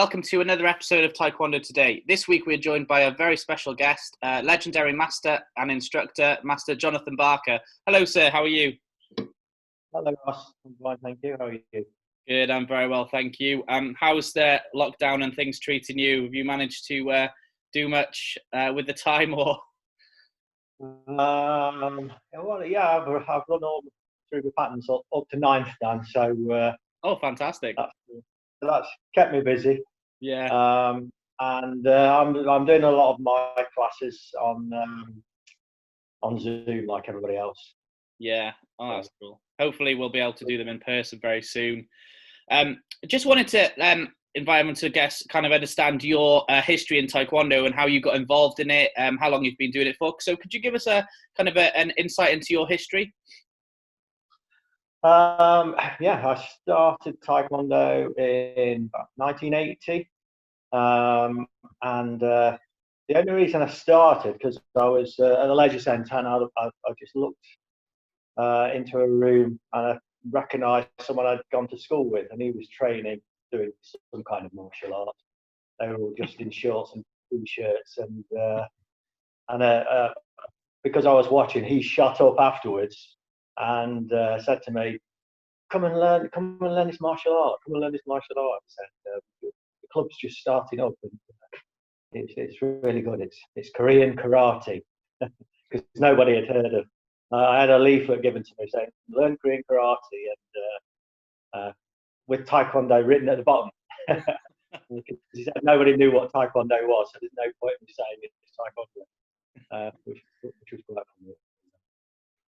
welcome to another episode of Taekwondo Today. This week we're joined by a very special guest, legendary master and instructor, Master Jonathan Barker. Hello, sir. How are you? Hello, Ross. I'm fine, thank you. How are you? Good. I'm very well, thank you. How's the lockdown and things treating you? Have you managed to do much with the time, or? Well, yeah, I've run all through the patterns up to ninth dan, so Oh, fantastic! That's kept me busy. Yeah. I'm doing a lot of my classes on Zoom like everybody else. Yeah. Oh, that's cool. Hopefully, we'll be able to do them in person very soon. Just wanted to invite everyone to kind of understand your history in Taekwondo and how you got involved in it, how long you've been doing it for. So could you give us a kind of an insight into your history? Yeah, I started Taekwondo in 1980. The only reason I started, because I was at the leisure centre and I just looked into a room and I recognised someone I'd gone to school with, and he was training, doing some kind of martial art. They were all just in shorts and t-shirts, and because I was watching, he shot up afterwards and said to me, come and learn this martial art. Come and learn this martial art. He said, the club's just starting up, and it's really good. It's Korean karate, because nobody had heard of. I had a leaflet given to me saying, learn Korean karate, and with Taekwondo written at the bottom. He said nobody knew what Taekwondo was, so there's no point in me saying it's Taekwondo, which was quite funny.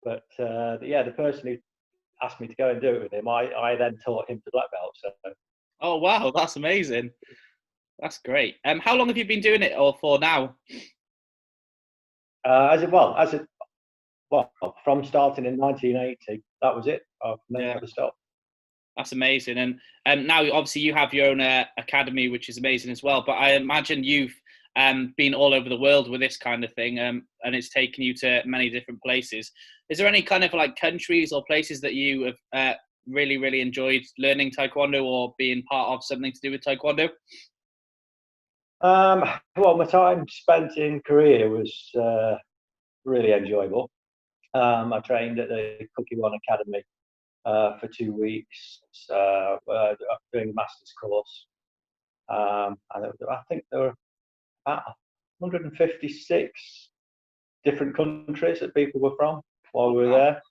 But yeah, the person who asked me to go and do it with him, I then taught him to black belt. So. Oh wow, that's amazing. That's great. How long have you been doing it for now? From starting in 1980, that was it. I've never stopped. That's amazing. And now obviously you have your own academy, which is amazing as well. But I imagine you've been all over the world with this kind of thing, and it's taken you to many different places. Is there any kind of like countries or places that you have really, really enjoyed learning Taekwondo or being part of something to do with Taekwondo? Well, my time spent in Korea was really enjoyable. I trained at the Cookie-One Academy for 2 weeks, doing a master's course. And I think there were about 156 different countries that people were from while we were there.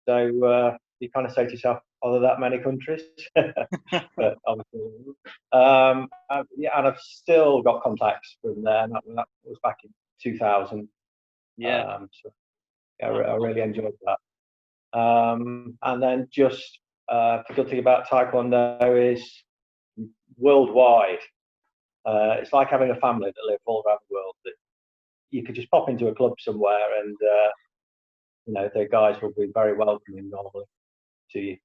So you kind of say to yourself, are there that many countries? But obviously, and I've still got contacts from there. And that was back in 2000. Yeah. So yeah, I really enjoyed that. And then just the good thing about Taekwondo is worldwide. It's like having a family that live all around the world. That you could just pop into a club somewhere, and the guys will be very welcoming normally to you.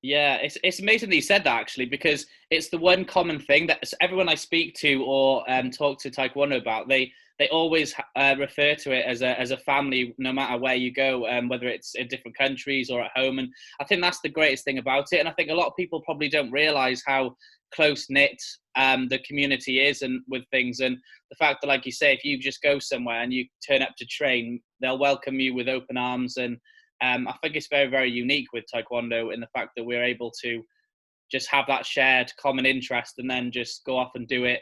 Yeah, it's amazing that you said that, actually, because it's the one common thing that everyone I speak to or talk to Taekwondo about, they always refer to it as a family, no matter where you go, whether it's in different countries or at home. And I think that's the greatest thing about it. And I think a lot of people probably don't realize how close-knit the community is and with things. And the fact that, like you say, if you just go somewhere and you turn up to train, they'll welcome you with open arms. And I think it's very, very unique with Taekwondo in the fact that we're able to just have that shared common interest and then just go off and do it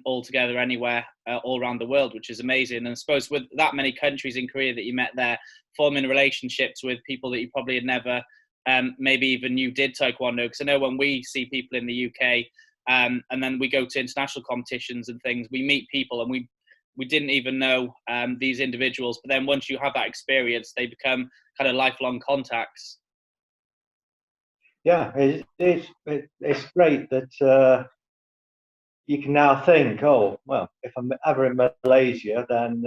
all together anywhere, all around the world, which is amazing. And I suppose with that many countries in Korea that you met there, forming relationships with people that you probably had never maybe even knew did Taekwondo. Because I know when we see people in the UK and then we go to international competitions and things, we meet people and we didn't even know these individuals. But then once you have that experience, they become kind of lifelong contacts. Yeah, it's great that you can now think, oh, well, if I'm ever in Malaysia, then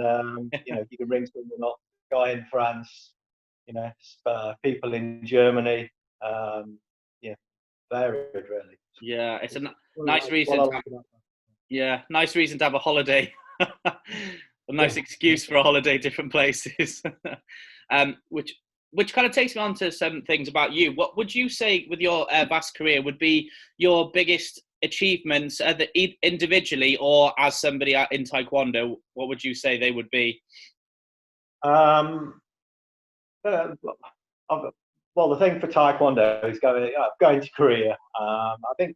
you can ring someone up, guy in France, people in Germany, varied really. Yeah, it's a nice reason. Nice reason to have a holiday. A nice excuse for a holiday, different places. Which kind of takes me on to some things about you. What would you say, with your vast career, would be your biggest achievements, individually or as somebody in Taekwondo, what would you say they would be? Um, well, the thing for Taekwondo is going to Korea. I think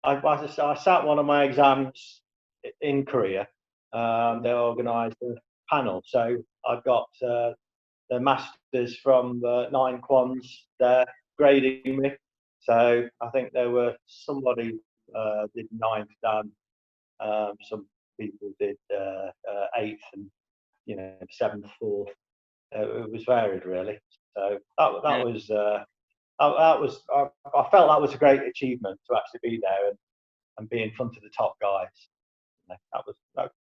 I sat one of my exams in Korea. They organised a panel, so I've got the masters from the 9 Kwons there grading me. So I think there were somebody did 9th Dan, some people did 8th, and 7th, 4th. It was varied really. So that was I felt that was a great achievement to actually be there and be in front of the top guys. That was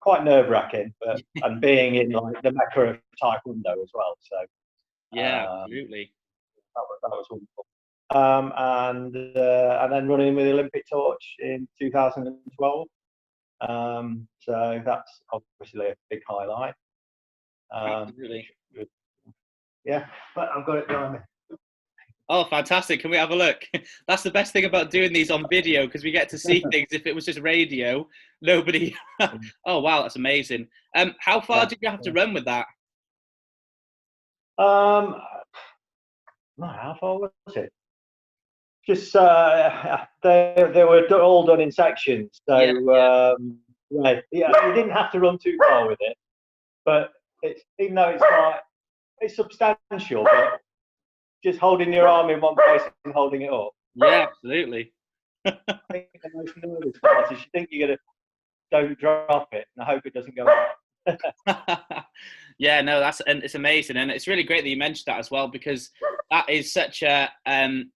quite nerve-wracking, but and being in like the mecca of Taekwondo as well. So yeah, absolutely. That was wonderful. And then running with the Olympic Torch in 2012. So that's obviously a big highlight. Absolutely. Yeah, but I've got it behind me. Oh, fantastic. Can we have a look? That's the best thing about doing these on video, because we get to see things. If it was just radio, nobody. Oh, wow, that's amazing. How far did you have to run with that? How far was it? Just they were all done in sections, so you didn't have to run too far with it. But even though it's substantial, but just holding your arm in one place and holding it up. Yeah, absolutely. I think the most nervous part is you think you're gonna don't drop it, and I hope it doesn't go out. Yeah, no, it's amazing, and it's really great that you mentioned that as well, because that is such a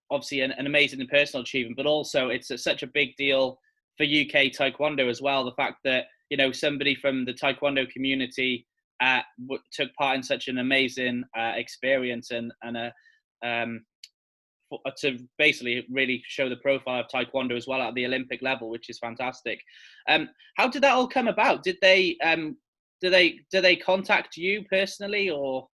obviously an amazing and personal achievement, but also it's such a big deal for UK Taekwondo as well. The fact that somebody from the Taekwondo community took part in such an amazing experience and to basically really show the profile of Taekwondo as well at the Olympic level, which is fantastic. How did that all come about? Did they do they contact you personally, or?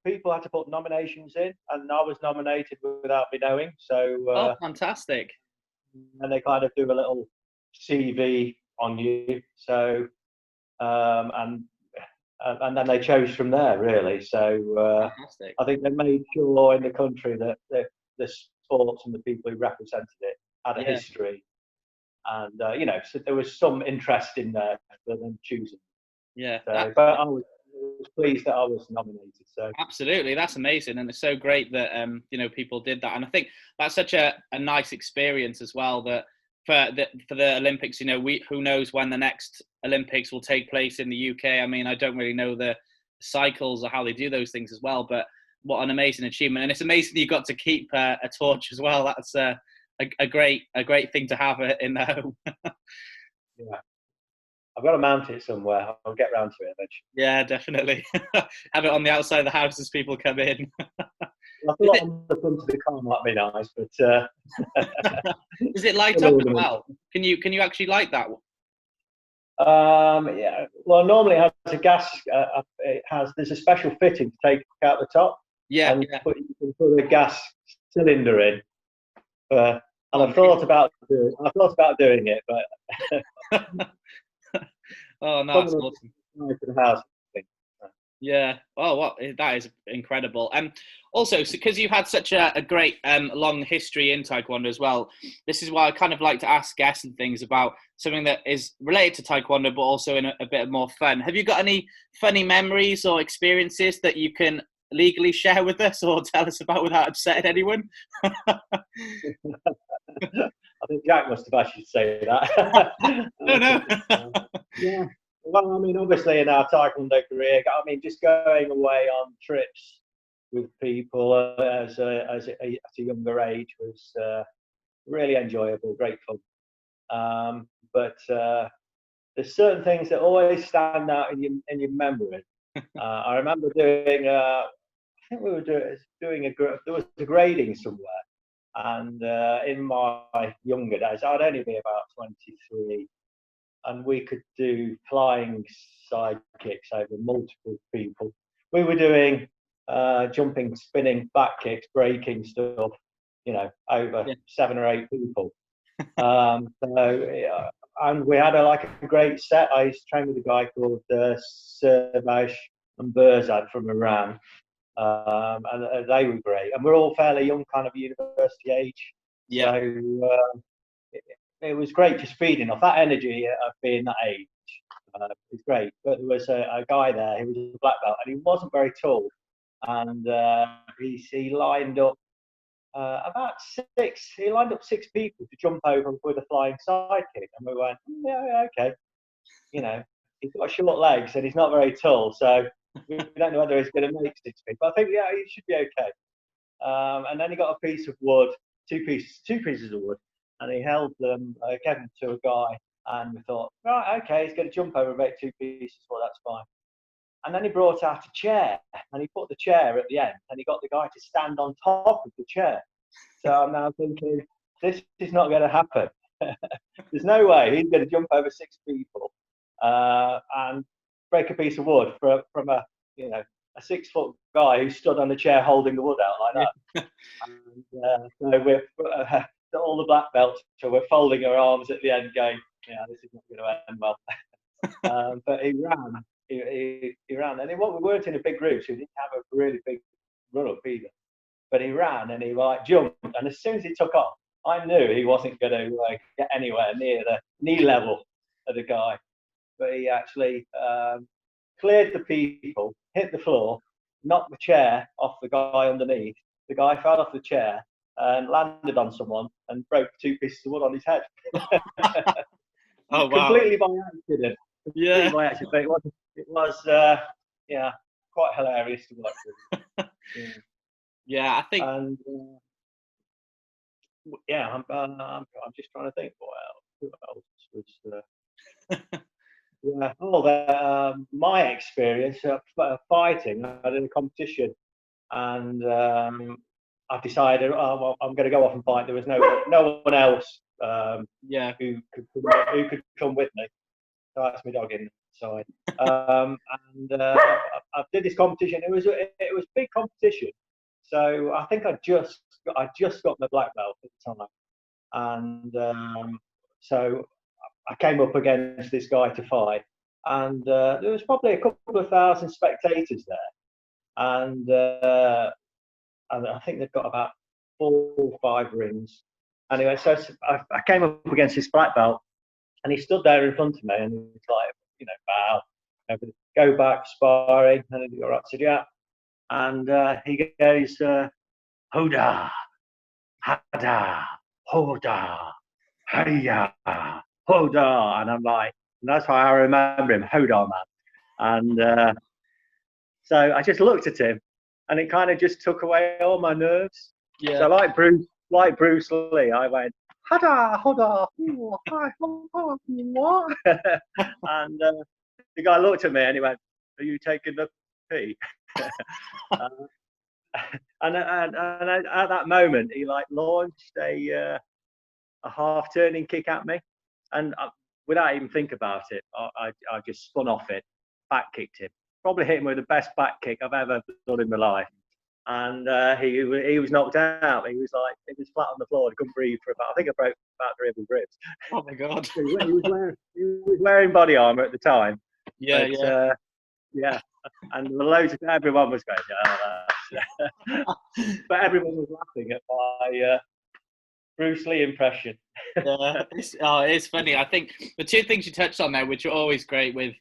People had to put nominations in, and I was nominated without me knowing. So fantastic! And they kind of do a little CV on you. So and then they chose from there, really. So I think they made sure in the country that the sports and the people who represented it had a history, and so there was some interest in there for them choosing. Yeah, so, but I was pleased that I was nominated. So absolutely, that's amazing, and it's so great that people did that, and I think that's such a nice experience as well. That for the Olympics, who knows when the next Olympics will take place in the UK. I mean, I don't really know the cycles or how they do those things as well, but what an amazing achievement. And it's amazing you got to keep a torch as well. That's a great thing to have in the home. Yeah, I've got to mount it somewhere. I'll get round to it eventually. Yeah, definitely. Have it on the outside of the house as people come in. I thought on the front of the car might be nice, but does it light up as well? Can you actually light that? Yeah. Well, normally it has a gas. There's a special fitting to take out the top. Yeah. And you can put a gas cylinder in. And I thought about doing it, but. Oh no, that's awesome. For the house. Yeah. Oh, that is incredible. Also, because you've had such a great long history in Taekwondo as well, this is why I kind of like to ask guests and things about something that is related to Taekwondo, but also in a bit more fun. Have you got any funny memories or experiences that you can legally share with us or tell us about without upsetting anyone? I think Jack must have asked you to say that. No. Yeah. Well, I mean, obviously in our Taekwondo career, I mean, just going away on trips with people at a younger age was really enjoyable, great fun. But there's certain things that always stand out in your memory. I remember doing, I think we were doing there was a grading somewhere, and in my younger days, I'd only be about 23. And we could do flying side kicks over multiple people. We were doing jumping, spinning, back kicks, breaking stuff. over Yeah. 7 or 8 people. And we had a great set. I used to train with a guy called Servaj and Berzad from Iran, and they were great. And we're all fairly young, kind of university age, Yeah. so it was great just feeding off that energy of being that age. It was great. But there was a guy there who was a black belt, and he wasn't very tall, and he lined up about 6. He lined up 6 people to jump over with a flying side kick, and we went, yeah, okay. He's got short legs and he's not very tall, so we don't know whether he's going to make 6 people. I think, yeah, he should be okay. And then he got a piece of wood, two pieces of wood, and he held them, gave them to a guy, and we thought, right, okay, he's going to jump over and make 2 pieces. Well, that's fine. And then he brought out a chair, and he put the chair at the end, and he got the guy to stand on top of the chair. So I'm now thinking, this is not going to happen. There's no way he's going to jump over 6 people and break a piece of wood from a 6-foot guy who stood on the chair holding the wood out like that. And, so we're all the black belts, so we're folding our arms at the end, going, "Yeah, this is not going to end well." But he ran. He ran, and we weren't in a big group, so he didn't have a really big run up either. But he ran and he jumped, and as soon as he took off, I knew he wasn't going to get anywhere near the knee level of the guy. But he actually cleared the people, hit the floor, knocked the chair off the guy underneath. The guy fell off the chair and landed on someone and broke 2 pieces of wood on his head. Oh, wow. Completely by accident. Yeah. By accident. It was quite hilarious to watch. Yeah, I think. And I'm just trying to think. Who else was? My experience of fighting. I did a competition, and I decided, I'm going to go off and fight. There was no one else who could come with me. So that's my dog inside. I did this competition. It was a big competition. So I think I just got my black belt at the time, and so I came up against this guy to fight, and there was probably a couple of thousand spectators there, and I think they've got about 4 or 5 rings. Anyway, so I came up against this black belt, and he stood there in front of me, and he was like, bow, go back, sparring, and I go, right, so yeah. And he goes, Hoda, Hada, Hoda, Hiya, Hoda. And I'm like, and that's how I remember him, Hoda, man. And so I just looked at him, and it kind of just took away all my nerves. Yeah. So like Bruce Lee, I went, Hada, Hoda, what? And the guy looked at me and he went, "Are you taking the pee?" and at that moment, he launched a half turning kick at me, and without even thinking about it, I just spun off it, back kicked him. Probably hit him with the best back kick I've ever done in my life. And he was knocked out. He was flat on the floor. He couldn't breathe for I think I broke about 3 of his ribs. Oh my God. he was wearing body armor at the time. Yeah, but, yeah. And everyone was going, but everyone was laughing at my Bruce Lee impression. Yeah, it's funny. I think the 2 things you touched on there, which are always great with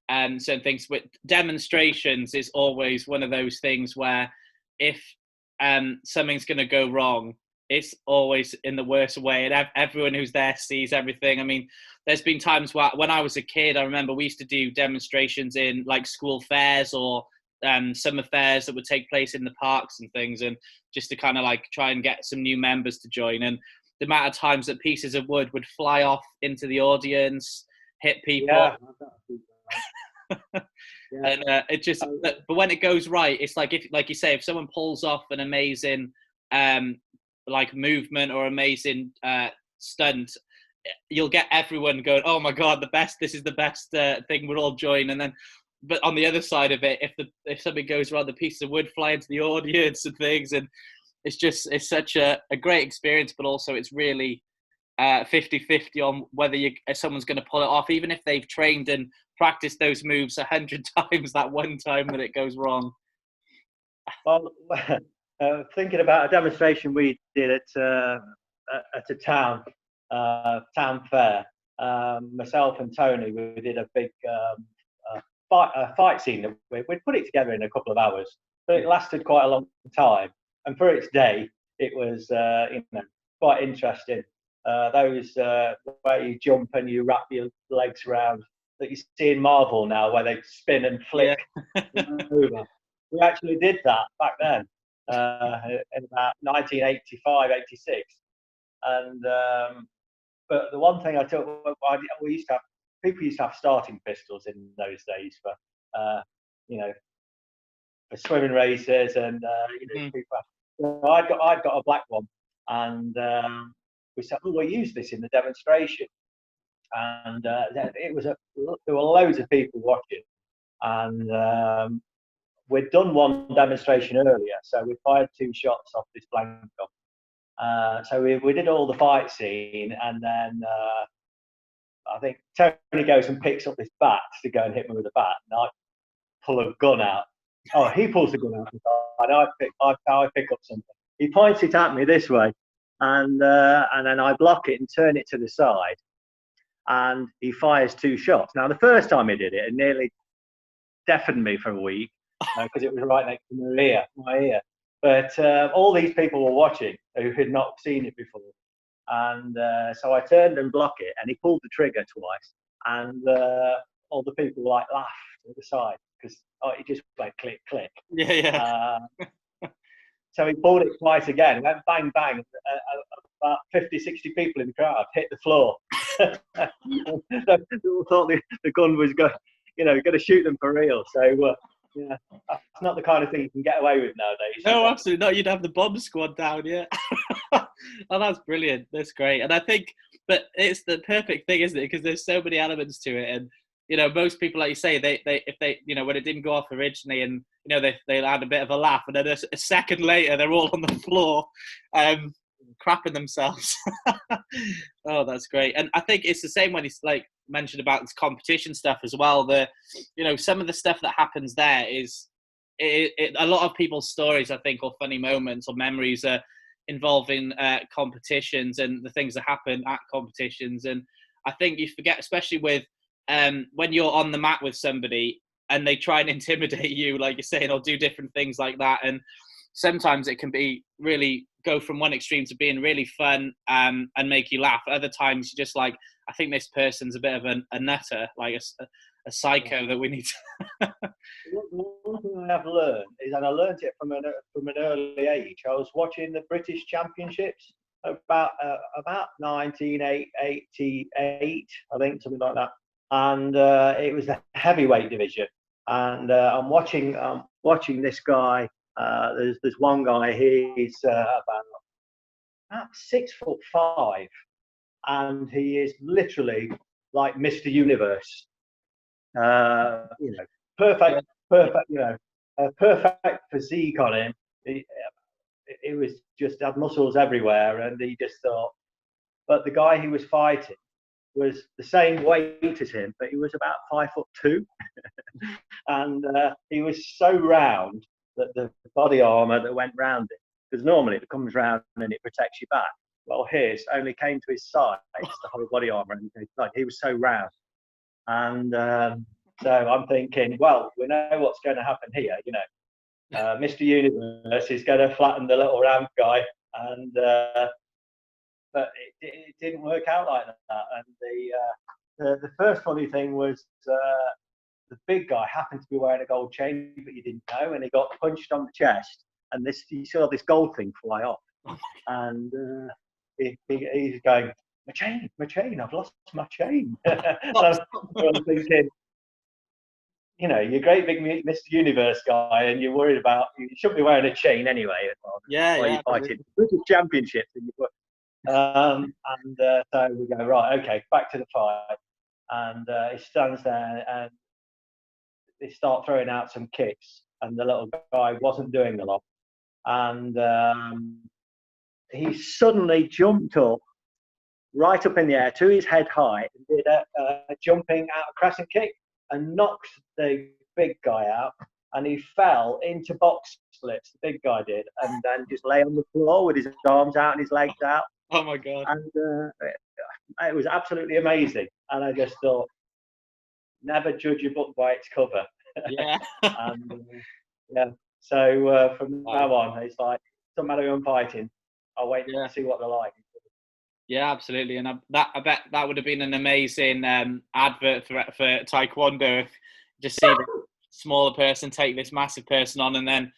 certain things, with demonstrations, is always one of those things where if something's going to go wrong, it's always in the worst way, and everyone who's there sees everything. I mean, there's been times where, when I was a kid, I remember we used to do demonstrations in school fairs or summer fairs that would take place in the parks and things, and just to kind of try and get some new members to join. And the amount of times that pieces of wood would fly off into the audience, hit people. Yeah. And it just, but when it goes right, it's like you say, if someone pulls off an amazing movement or amazing stunt, you'll get everyone going, "Oh my God, this is the best thing, we'll all join." And then, but on the other side of it, if something goes wrong, the pieces of wood fly into the audience and things, and it's such a great experience, but also it's really 50-50 on whether someone's going to pull it off, even if they've trained and practiced those moves 100 times. That one time that it goes wrong. Well, thinking about a demonstration we did at a town fair, myself and Tony, we did a big fight scene that we'd put it together in a couple of hours, but it lasted quite a long time. And for its day, it was quite interesting. Those where you jump and you wrap your legs around that you see in Marvel now, where they spin and flick over. We actually did that back then in about 1985, 86. And but the one thing I took, we used to have people used to have starting pistols in those days for for swimming races, and people. So I'd got a black one, and we said, "Oh, we'll use this in the demonstration." And there were loads of people watching, and we'd done one demonstration earlier, so we fired 2 shots off this blank gun. So we did all the fight scene, and then I think Tony goes and picks up this bat to go and hit me with a bat, and I pull a gun out. Oh, he pulls the gun out, and I pick up something. He points it at me this way, and then I block it and turn it to the side, and he fires 2 shots. Now, the first time he did it, it nearly deafened me for a week because it was right next to my ear. But all these people were watching who had not seen it before, and so I turned and blocked it, and he pulled the trigger twice, and all the people laughed at the side because it just went click click. Yeah. So he pulled it twice again, went bang bang. About 50, 60 people in the crowd hit the floor. So people thought the gun was going to shoot them for real. So that's not the kind of thing you can get away with nowadays. No, absolutely not. You'd have the bomb squad down, yeah. Oh, that's brilliant. That's great. And I think, but it's the perfect thing, isn't it? Because there's so many elements to it, and most people, like you say, if they when it didn't go off originally, and they had a bit of a laugh, and then a second later they're all on the floor, crapping themselves. Oh, that's great. And I think it's the same when he's like mentioned about this competition stuff as well. Some of the stuff that happens there is a lot of people's stories, I think, or funny moments or memories are involving competitions and the things that happen at competitions. And I think you forget, especially with when you're on the mat with somebody and they try and intimidate you, like you're saying, or do different things like that. And sometimes it can be really go from one extreme to being really fun and make you laugh. Other times you're just like, I think this person's a bit of a nutter, like a psycho that we need to... One thing I have learned is, and I learned it from an early age, I was watching the British Championships about 1988, I think, something like that. And it was the heavyweight division. And I'm watching this guy. There's one guy, he's about 6'5", and he is literally like Mr. Universe. Perfect, a perfect physique on him. It was just had muscles everywhere, and he just thought. But the guy he was fighting was the same weight as him, but he was about 5'2", and he was so round that the body armor that went round it, because normally it comes round and it protects your back. Well, his only came to his sides, the whole body armor, and he was so round. And so I'm thinking, well, we know what's going to happen here. Mr. Universe is going to flatten the little round guy, and but it didn't work out like that. And the first funny thing was the big guy happened to be wearing a gold chain, but you didn't know, and he got punched on the chest, and you saw this gold thing fly off, and he's going, my chain, I've lost my chain. I'm thinking, you're a great big Mr. Universe guy, and you're worried about, you shouldn't be wearing a chain anyway. You're fighting British Championships, and so we go, right, okay, back to the fight, and he stands there, and they start throwing out some kicks, and the little guy wasn't doing a lot, and he suddenly jumped up right up in the air to his head height and did a jumping out crescent kick and knocked the big guy out, and he fell into box splits, the big guy did, and then just lay on the floor with his arms out and his legs out. Oh my God. And it was absolutely amazing. And I just thought, never judge a book by its cover. Yeah. And yeah, so from now on, it's like, doesn't matter who I'm fighting, I'll wait to see what they're like. Yeah, absolutely. And I bet that would have been an amazing advert for Taekwondo, if just see the smaller person take this massive person on, and then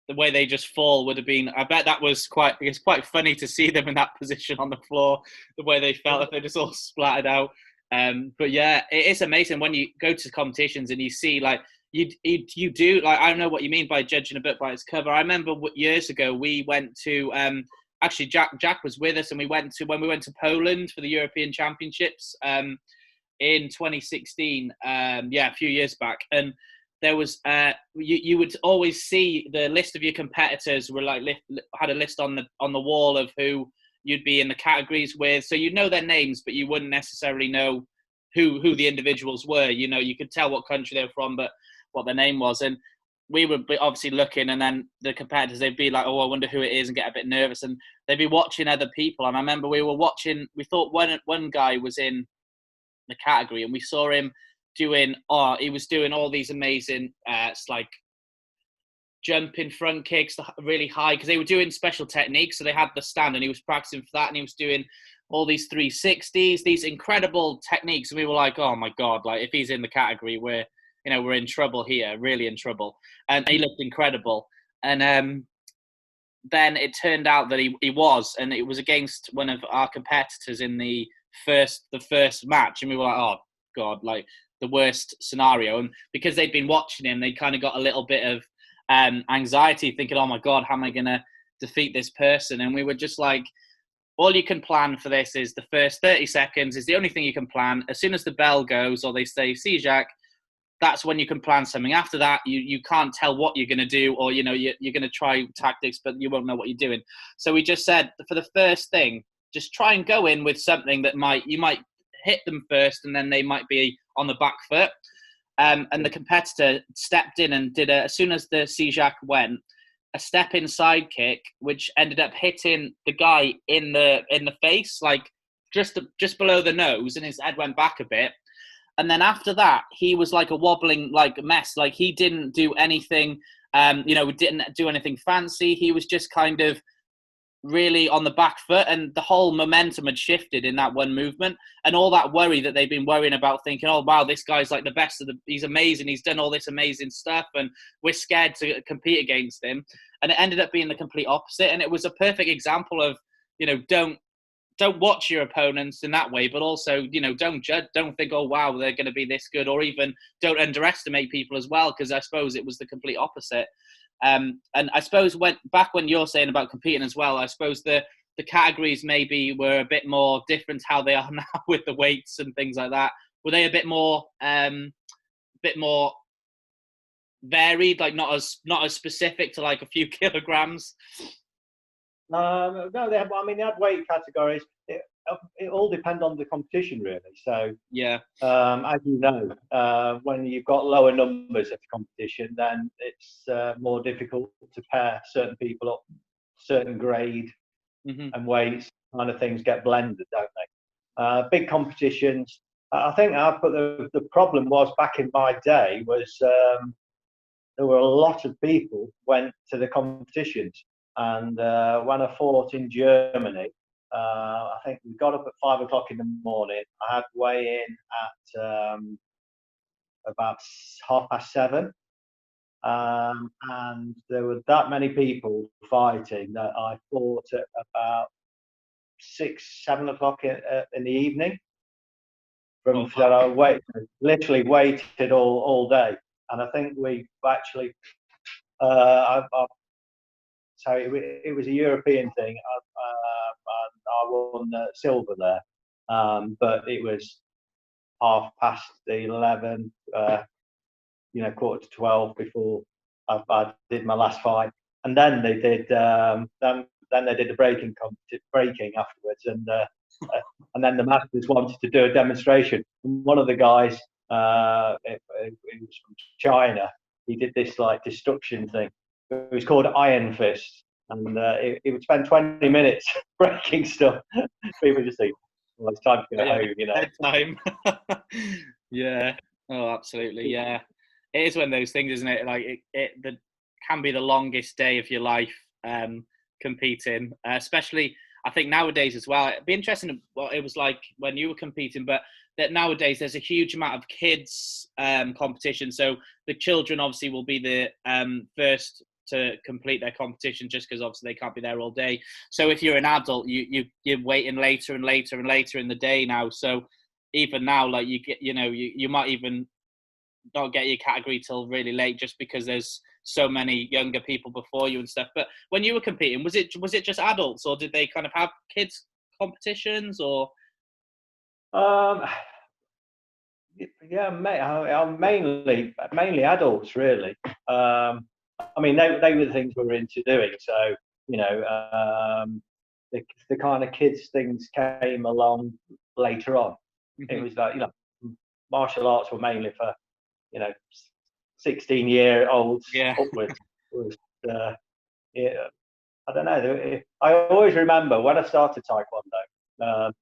the way they just fall would have been, I bet that was it's quite funny to see them in that position on the floor, the way they felt if they just all splattered out. But yeah, it's amazing when you go to competitions and you see, like, you do, like, I don't know what you mean by judging a book by its cover. I remember years ago we went to actually Jack was with us, and when we went to Poland for the European Championships in 2016, a few years back, and there was you would always see the list of your competitors were like had a list on the wall of who you'd be in the categories with, so you'd know their names, but you wouldn't necessarily know who the individuals were. You know, you could tell what country they were from, but what their name was. And we would be obviously looking, and then the competitors, they'd be like, oh, I wonder who it is, and get a bit nervous, and they'd be watching other people. And I remember we thought one guy was in the category, and we saw him he was doing all these amazing like jumping front kicks really high, because they were doing special techniques, so they had the stand, and he was practicing for that, and he was doing all these 360s, these incredible techniques, and we were like, oh my God, like, if he's in the category, we're in trouble here, really in trouble. And he looked incredible. And then it turned out that he was, and it was against one of our competitors in the first match, and we were like, oh God, like, the worst scenario. And because they'd been watching him, they kind of got a little bit of anxiety, thinking, oh my God, how am I going to defeat this person? And we were just like, all you can plan for this is the first 30 seconds is the only thing you can plan. As soon as the bell goes, or they say, see, Jacques, that's when you can plan something. After that, you can't tell what you're going to do, or, you're going to try tactics, but you won't know what you're doing. So we just said, for the first thing, just try and go in with something that you might hit them first, and then they might be on the back foot. And the competitor stepped in and did as soon as the Sijak went, a step inside kick, which ended up hitting the guy in the face, like just below the nose, and his head went back a bit. And then after that, he was like a wobbling like mess. Like, he didn't do anything, didn't do anything fancy. He was just kind of really on the back foot, and the whole momentum had shifted in that one movement. And all that worry that they've been worrying about, thinking, oh wow, this guy's like the best he's amazing, he's done all this amazing stuff, and we're scared to compete against him. And it ended up being the complete opposite. And it was a perfect example of, don't watch your opponents in that way, but also, don't judge, don't think, oh wow, they're going to be this good, or even don't underestimate people as well, because I suppose it was the complete opposite. And I suppose when you're saying about competing as well, I suppose the categories maybe were a bit more different to how they are now with the weights and things like that. Were they a bit more varied, like not as specific to like a few kilograms? No, they had weight categories. It all depends on the competition, really. So yeah, as you know, when you've got lower numbers at the competition, then it's more difficult to pair certain people up, certain grade and weights, kind of things get blended, don't they? Big competitions. I think the problem was back in my day was there were a lot of people went to the competitions. And when I fought in Germany, I think we got up at 5 o'clock in the morning. I had weigh in at about 7:30. And there were that many people fighting that I fought at about 6-7 o'clock in the evening. That I literally waited all day. And I think we actually, so it was a European thing, and I won silver there. But it was 11:30, 11:45, quarter to 12 before I did my last fight. and then they did then they did the breaking afterwards, and then the masters wanted to do a demonstration. And one of the guys, it was from China. He did this like destruction thing. It was called Iron Fist, and he would spend 20 minutes breaking stuff. People just think, well, it's time to go home, you know. Bedtime. Yeah. Oh, absolutely. Yeah. It is one of those things, isn't it? Like it can be the longest day of your life competing, especially I think nowadays as well. It'd be interesting what it was like when you were competing, but that nowadays there's a huge amount of kids competition. So the children obviously will be the first to complete their competition, just because obviously they can't be there all day. So if you're an adult, you're waiting later and later and later in the day now. So even now, like you might even not get your category till really late, just because there's so many younger people before you and stuff. But when you were competing, was it just adults, or did they kind of have kids competitions, or? Yeah, mainly adults, really. I mean, they were the things we were into doing. So, you know, the kind of kids things came along later on. Mm-hmm. It was like, you know, martial arts were mainly for, you know, 16-year-olds upwards. Yeah, I don't know. I always remember when I started Taekwondo.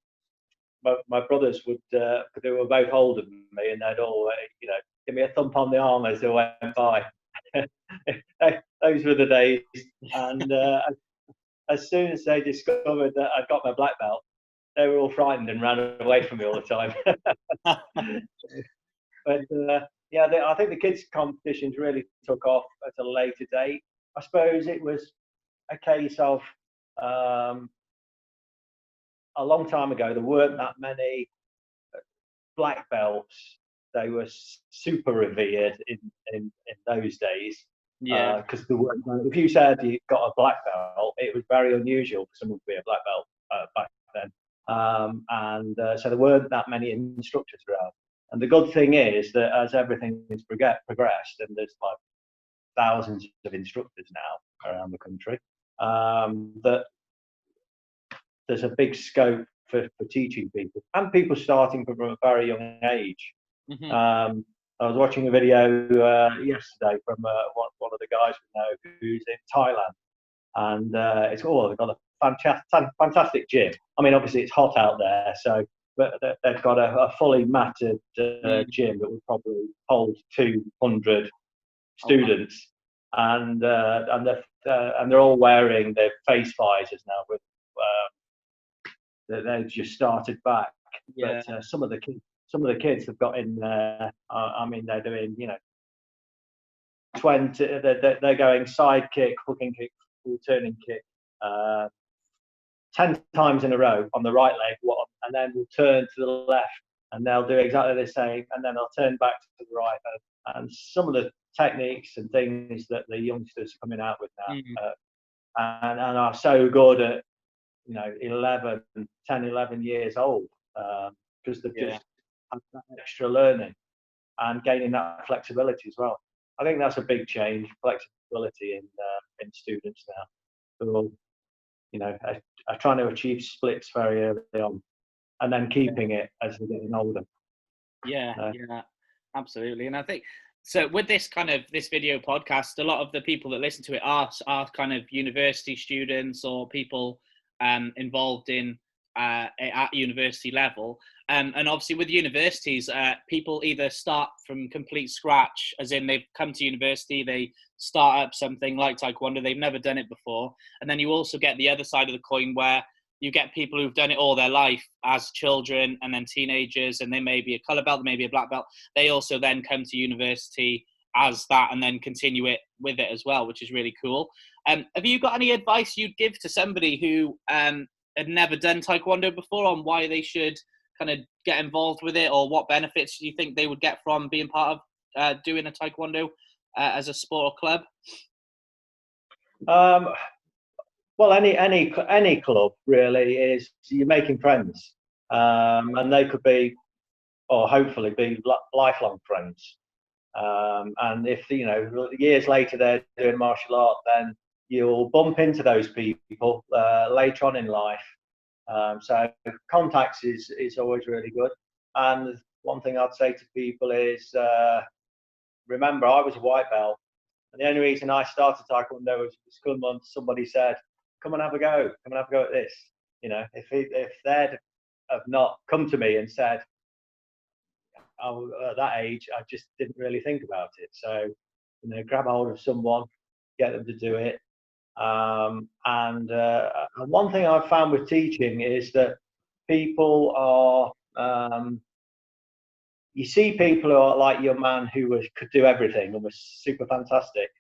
My brothers would, they were both older than me, and they'd all, you know, give me a thump on the arm as they went by. Those were the days. And as soon as they discovered that I'd got my black belt, they were all frightened and ran away from me all the time. But yeah, I think the kids' competitions really took off at a later date. I suppose it was a case of a long time ago, there weren't that many black belts. They were super revered in those days. Yeah. Because if you said you got a black belt, it was very unusual for someone to be a black belt back then. So there weren't that many instructors around. And the good thing is that as everything has progressed, and there's like thousands of instructors now around the country, that there's a big scope for teaching people, and people starting from a very young age. Mm-hmm. I was watching a video yesterday from one of the guys we know who's in Thailand, and they've got a fantastic gym. I mean, obviously it's hot out there, so but they've got a fully matted gym that would probably hold 200 students, and they're all wearing their face visors now. With they've just started back, but some of the kids have got in there. I mean, they're doing 20. They're going side kick, hooking kick, full turning kick, 10 times in a row on the right leg, and then we'll turn to the left, and they'll do exactly the same, and then they'll turn back to the right. And some of the techniques and things that the youngsters are coming out with now, and are so good at 10, 11 years old, because they've just had that extra learning and gaining that flexibility as well. I think that's a big change, flexibility in students now. They're all, are trying to achieve splits very early on, and then keeping it as they're getting older. Yeah, absolutely. And I think so. With this video podcast, a lot of the people that listen to it are kind of university students or people involved in at university level. And obviously with universities, people either start from complete scratch, as in they've come to university, they start up something like Taekwondo, they've never done it before. And then you also get the other side of the coin, where you get people who've done it all their life as children and then teenagers, and they may be a colour belt, they may be a black belt. They also then come to university as that and then continue it with it as well, which is really cool. Have you got any advice you'd give to somebody who had never done Taekwondo before on why they should kind of get involved with it, or what benefits do you think they would get from being part of doing a Taekwondo as a sport or club? Well, any club really is, you're making friends, and they could be, or hopefully be, lifelong friends. And if years later they're doing martial art, then you'll bump into those people later on in life. So contacts is always really good. And one thing I'd say to people is, remember, I was a white belt, and the only reason I started Taekwondo was somebody said, "Come and have a go. Come and have a go at this." If they'd have not come to me and said, "Oh, at that age, I just didn't really think about it." So, grab hold of someone, get them to do it. And one thing I've found with teaching is that people are, you see people who are like your man who could do everything and was super fantastic.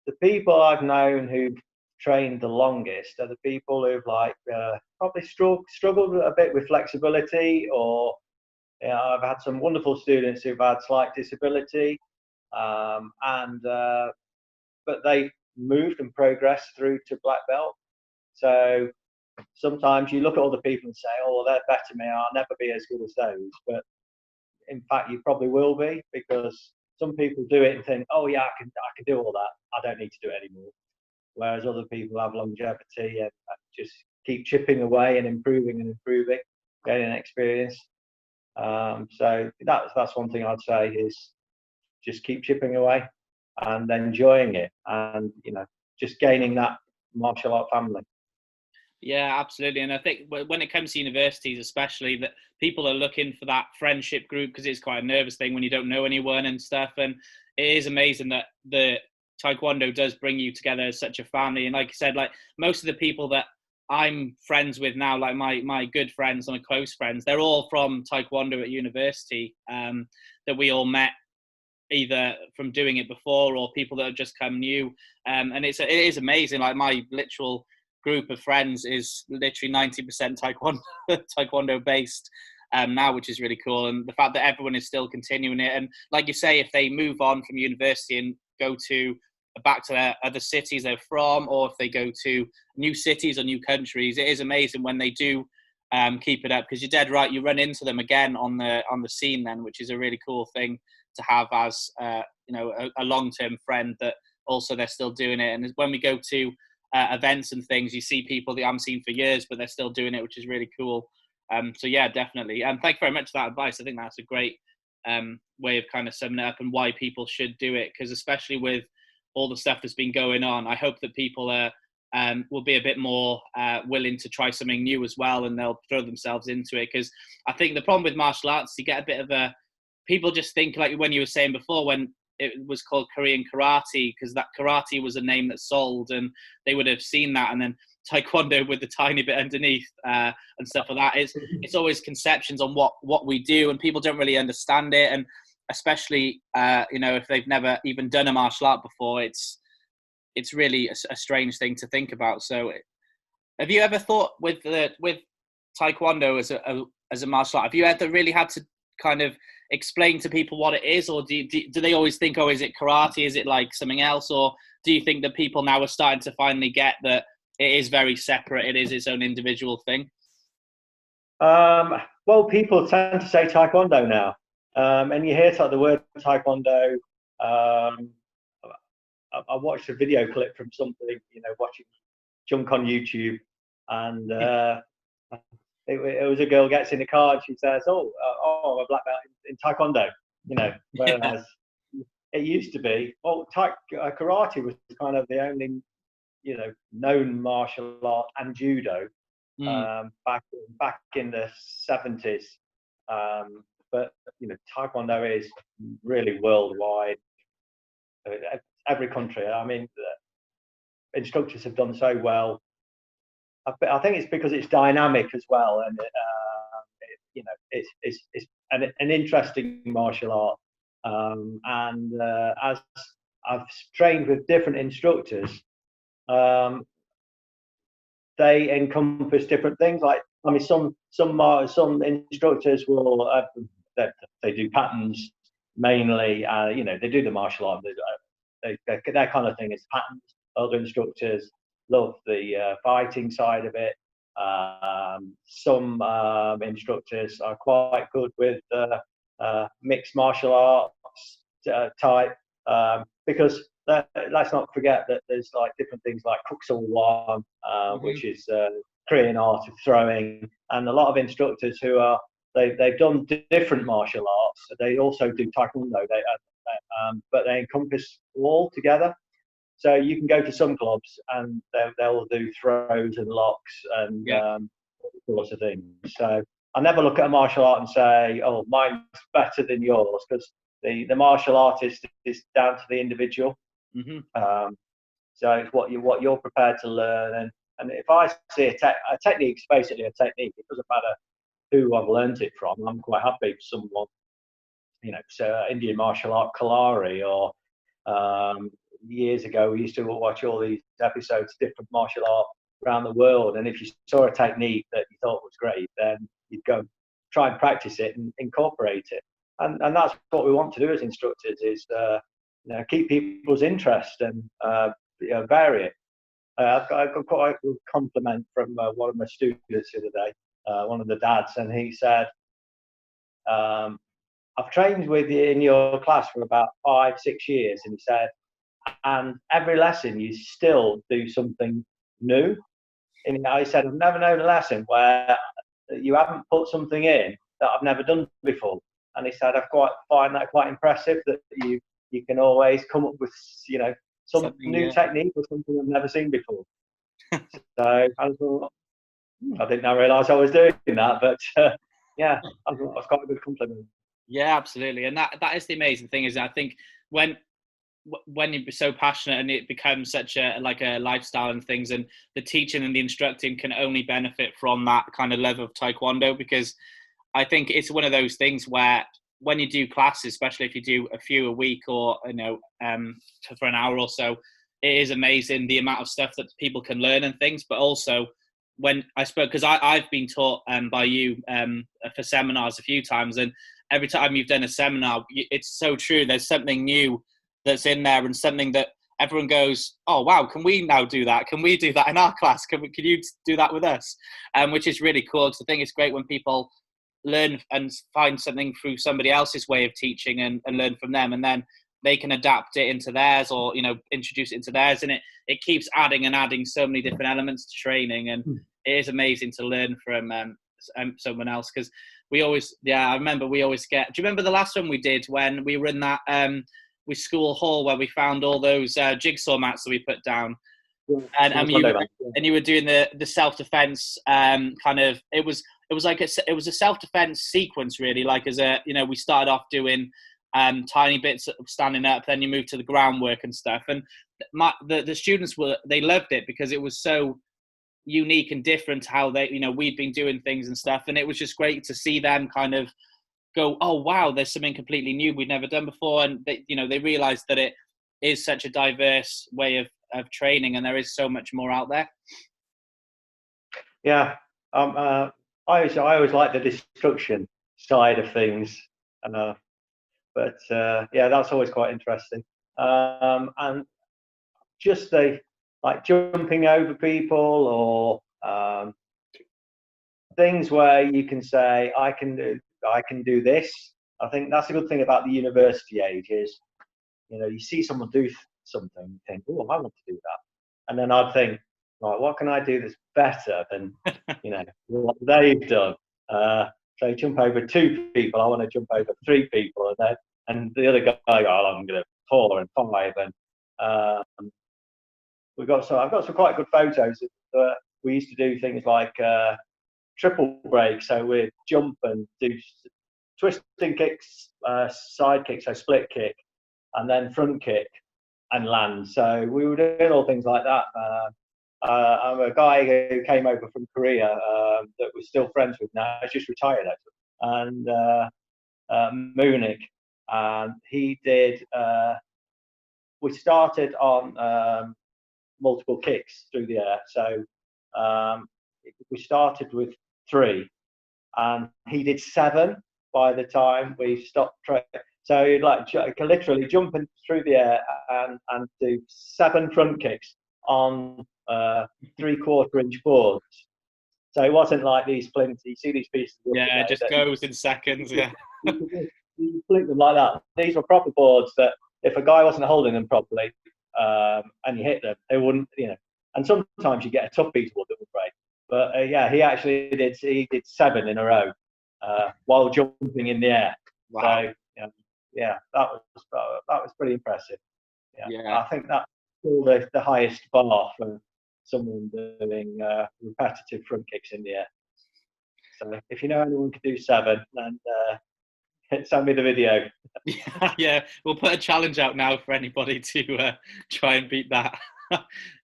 The people I've known who've trained the longest are the people who've probably struggled a bit with flexibility, or I've had some wonderful students who've had slight disability, but they moved and progressed through to black belt. So sometimes you look at other people and say, "Oh, well, they're better than me. I'll never be as good as those." But in fact, you probably will be, because some people do it and think, "Oh yeah, I can do all that. I don't need to do it anymore." Whereas other people have longevity and just keep chipping away and improving, gaining experience. So that's one thing I'd say is just keep chipping away and enjoying it, and just gaining that martial art family. Yeah, absolutely. And I think when it comes to universities, especially, that people are looking for that friendship group, because it's quite a nervous thing when you don't know anyone and stuff. And it is amazing that the Taekwondo does bring you together as such a family. And like I said, like most of the people that I'm friends with now, like my good friends, my close friends, they're all from Taekwondo at university, that we all met either from doing it before or people that have just come new. And it is amazing. Like my literal group of friends is literally 90% Taekwondo based now, which is really cool. And the fact that everyone is still continuing it. And like you say, if they move on from university and go back to their other cities they're from, or if they go to new cities or new countries, it is amazing when they do keep it up, because you're dead right, you run into them again on the scene then, which is a really cool thing to have as a long-term friend that also they're still doing it. And when we go to events and things, you see people that I haven't seen for years, but they're still doing it, which is really cool. So yeah, definitely. Thank you very much for that advice. I think that's a great way of kind of summing it up and why people should do it, because especially with all the stuff that's been going on, I hope that people will be a bit more willing to try something new as well, and they'll throw themselves into it. Because I think the problem with martial arts, you get a bit of people just think, like when you were saying before, when it was called Korean karate, because that karate was a name that sold, and they would have seen that, and then Taekwondo with the tiny bit underneath and stuff like that. It's always conceptions on what we do, and people don't really understand it. And especially if they've never even done a martial art before, it's really a strange thing to think about. So have you ever thought with Taekwondo as a martial art, have you ever really had to kind of explain to people what it is, or do they always think, oh, is it karate, is it like something else? Or do you think that people now are starting to finally get that it is very separate, it is its own individual thing? Well, people tend to say Taekwondo now, and you hear the word Taekwondo. I watched a video clip from something, watching junk on YouTube, and it was a girl gets in the car and she says, "Oh, I'm a black belt in Taekwondo," whereas it used to be, karate was kind of the only, known martial art, and judo back in the 70s. But Taekwondo is really worldwide. Every country. I mean, instructors have done so well. I think it's because it's dynamic as well, and it's an interesting martial art. And as I've trained with different instructors, they encompass different things. Like, I mean, some instructors will they do patterns mainly. They do the martial art. Their kind of thing is patterns. Other instructors love the fighting side of it. Some instructors are quite good with mixed martial arts type, because let's not forget that there's like different things like Kuksul-Wan, which is Korean art of throwing, and a lot of instructors who are they've done different martial arts. They also do Taekwondo, but they encompass all together. So you can go to some clubs and they'll do throws and locks and all sorts of things. So I never look at a martial art and say, "Oh, mine's better than yours," because the martial artist is down to the individual. So it's what you're prepared to learn, and if I see a technique's basically a technique. It doesn't matter who I've learned it from. I'm quite happy for someone, so Indian martial art Kalari, or years ago we used to watch all these episodes of different martial art around the world, and if you saw a technique that you thought was great, then you'd go try and practice it and incorporate it. And that's what we want to do as instructors, is keep people's interest and vary it. I've got quite a good compliment from one of my students the other day, one of the dads, and he said, I've trained with you in your class for about 5-6 years, and he said, and every lesson you still do something new. And he said, I've never known a lesson where you haven't put something in that I've never done before. And he said, find that quite impressive, that you can always come up with some new technique or something I've never seen before. So I thought, I didn't realise I was doing that, but I thought it was quite a good compliment. Yeah, absolutely. And that is the amazing thing, is I think when you're so passionate and it becomes such a lifestyle and things, and the teaching and the instructing can only benefit from that kind of level of Taekwondo, because I think it's one of those things where when you do classes, especially if you do a few a week or for an hour or so, it is amazing the amount of stuff that people can learn and things. But also when I spoke, because I've been taught by you for seminars a few times, and every time you've done a seminar, it's so true. There's something new that's in there, and something that everyone goes, oh wow, can we now do that? Can we do that in our class? Can you do that with us? Which is really cool, because I think it's great when people learn and find something through somebody else's way of teaching and learn from them, and then they can adapt it into theirs, or introduce it into theirs, and it keeps adding and adding so many different elements to training. And it is amazing to learn from someone else, because I remember we always do you remember the last one we did when we were in that with school hall, where we found all those jigsaw mats that we put down? And you were doing the self-defense kind of, it was a self-defense sequence, really, like we started off doing tiny bits of standing up, then you moved to the groundwork and stuff, and the students they loved it, because it was so unique and different to how we'd been doing things and stuff, and it was just great to see them kind of go, oh wow, there's something completely new we'd never done before, and they realized that it is such a diverse way of training, and there is so much more out there. I always like the destruction side of things, but that's always quite interesting, and just like jumping over people, or things where you can say, I can do this. I think that's a good thing about the university age, is you see someone do something, you think, oh, I want to do that, and then I'd think, right, what can I do that's better than what they've done? So jump over 2 people, I want to jump over 3 people, and the other guy, I'm going to 4 and 5, and I've got some quite good photos. We used to do things like triple break, so we'd jump and do twisting kicks, side kick, so split kick, and then front kick and land. So we were doing all things like that. I'm a guy who came over from Korea that we're still friends with now. He's just retired, actually, and Munich, and he did. We started on multiple kicks through the air. So we started with 3, and he did 7 by the time we stopped training. So you'd literally jump through the air and do 7 front kicks on 3/4-inch boards. So it wasn't like these plinths. You see these pieces. Yeah, it just goes in seconds. Yeah. You flip them like that. These were proper boards that, if a guy wasn't holding them properly, and you hit them, they wouldn't, and sometimes you get a tough piece of wood that would break. But yeah, he actually did 7 in a row while jumping in the air. Wow. So yeah, that was pretty impressive. Yeah. I think that's still the highest bar for someone doing repetitive front kicks in the air. So if you know anyone can do 7, then send me the video. Yeah, we'll put a challenge out now for anybody to try and beat that.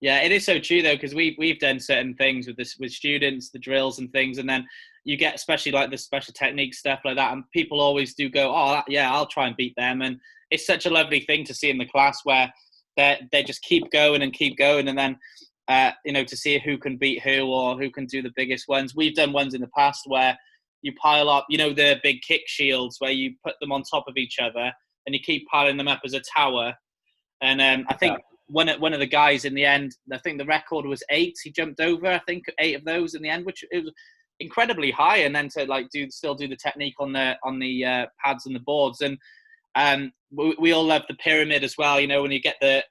Yeah, it is so true though, because we've done certain things with students, the drills and things, and then you get especially like the special technique stuff like that, and people always do go, oh yeah, I'll try and beat them, and it's such a lovely thing to see in the class where they just keep going, and then to see who can beat who or who can do the biggest ones. We've done ones in the past where you pile up, the big kick shields where you put them on top of each other and you keep piling them up as a tower. And I think one of the guys in the end, I think the record was 8. He jumped over, I think, 8 of those in the end, which it was incredibly high. And then to like still do the technique on the pads and the boards. And we all love the pyramid as well. When you get the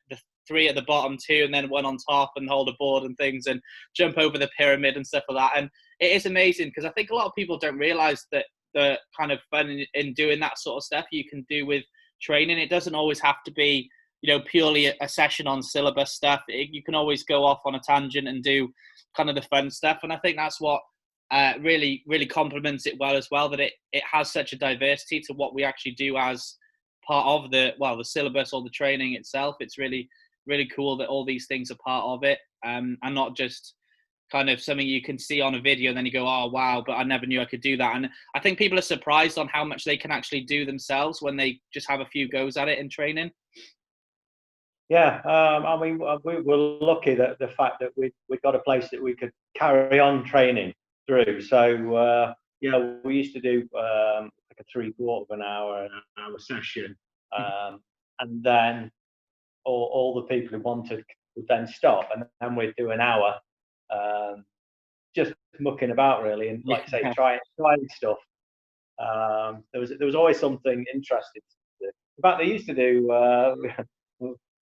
3 at the bottom, 2, and then 1 on top, and hold a board and things, and jump over the pyramid and stuff like that. And it is amazing because I think a lot of people don't realize that the kind of fun in doing that sort of stuff you can do with training. It doesn't always have to be, purely a session on syllabus stuff. You can always go off on a tangent and do kind of the fun stuff. And I think that's what really, really complements it well as well, that it has such a diversity to what we actually do as part of the syllabus or the training itself. It's really, really cool that all these things are part of it, and not just kind of something you can see on a video and then you go, oh wow, but I never knew I could do that. And I think people are surprised on how much they can actually do themselves when they just have a few goes at it in training. Yeah, I mean, we were lucky that the fact that we got a place that we could carry on training through. So we used to do like a 3/4 of an hour session, and then all the people who wanted would then stop, and then we'd do an hour, just mucking about really, and like I say, trying stuff. There was always something interesting to do. In fact, they used to do.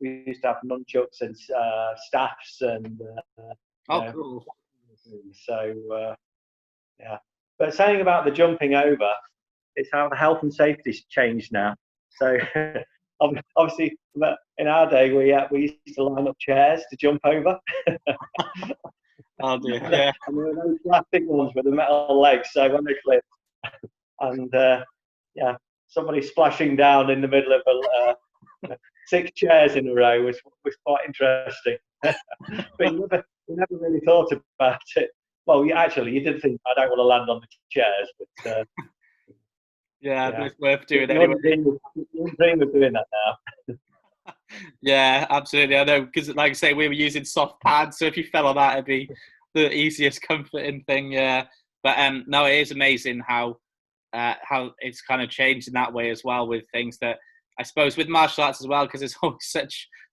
We used to have nunchucks and staffs and Cool. So yeah. But saying about the jumping over, it's how the health and safety's changed now. So obviously, in our day, we used to line up chairs to jump over. Oh dear, yeah. And there were those plastic ones with the metal legs, so when they flipped, and somebody splashing down in the middle of 6 chairs in a row was quite interesting. But you never really thought about it. Well, you did think, I don't want to land on the chairs, but it's worth doing you anyway. You dream of doing that now. Yeah, absolutely. I know, because like I say, we were using soft pads, so if you fell on that, it'd be the easiest comforting thing. Yeah, but no, it is amazing how it's kind of changed in that way as well, with things that I suppose with martial arts as well, because it's always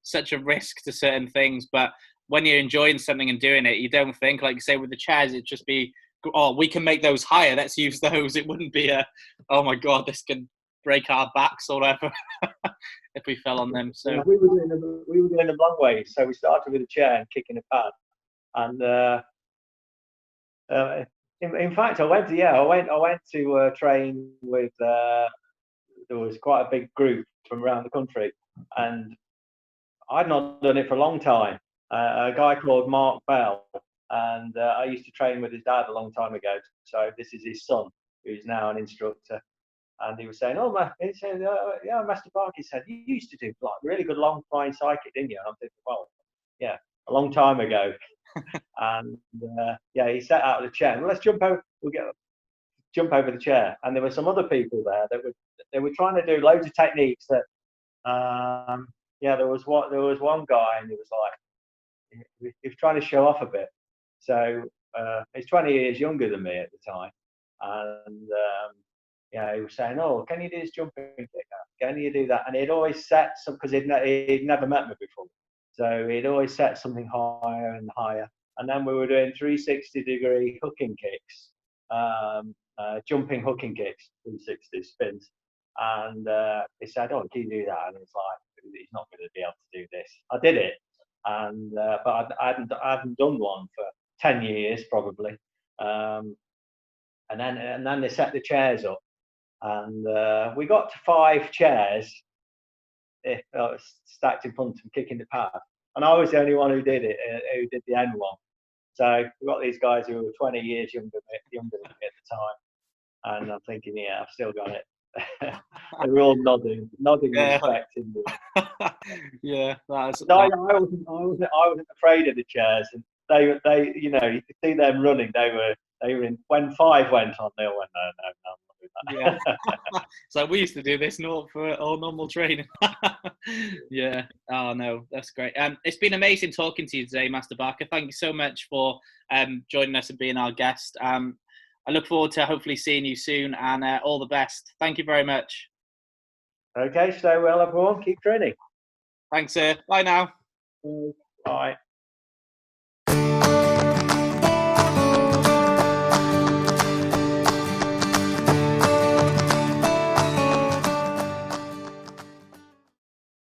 such a risk to certain things. But when you're enjoying something and doing it, you don't think, like you say, with the chairs, it'd just be, oh, we can make those higher, let's use those. It wouldn't be oh my God, this can break our backs or whatever if we fell on them. So we were doing the long way. So we started with a chair and kicking a pad, and in fact, I went to train with. There was quite a big group from around the country, and I'd not done it for a long time. A guy called Mark Bell, and I used to train with his dad a long time ago. So this is his son, who's now an instructor. And he was saying, he said, yeah, Master Park, he said, you used to do like really good long flying psychic, didn't you? And I'm thinking, well, yeah, a long time ago. And he sat out of the chair. Well, let's jump over. Jump over the chair. And there were some other people there that were trying to do loads of techniques that, there was one guy, and he was like, he was trying to show off a bit. So he's 20 years younger than me at the time, and he was saying, "Oh, can you do this jumping kick? Can you do that?" And he'd always set some, because he'd never met me before, so he'd always set something higher and higher. And then we were doing 360-degree hooking kicks, jumping hooking kicks, 360 spins. And he said, "Oh, can you do that?" And it's like, he he's not going to be able to do this. I did it, and but I hadn't done one for 10 years probably. And then they set the chairs up, and we got to 5 chairs stacked in front of them, kicking the pad, and I was the only one who did it, who did the end one. So we got these guys who were 20 years younger than me at the time, and I'm thinking, yeah, I've still got it. They were all nodding respect in me. Yeah, that's. I wasn't afraid of the chairs, and they, you know, you could see them running. They were in. When 5 went on, they all went, no, Yeah. So we used to do this not for all normal training. Yeah. Oh no, that's great. It's been amazing talking to you today, Master Barker. Thank you so much for joining us and being our guest. I look forward to hopefully seeing you soon, and all the best. Thank you very much. Okay, so well, everyone, keep training. Thanks, sir. Bye now. Bye.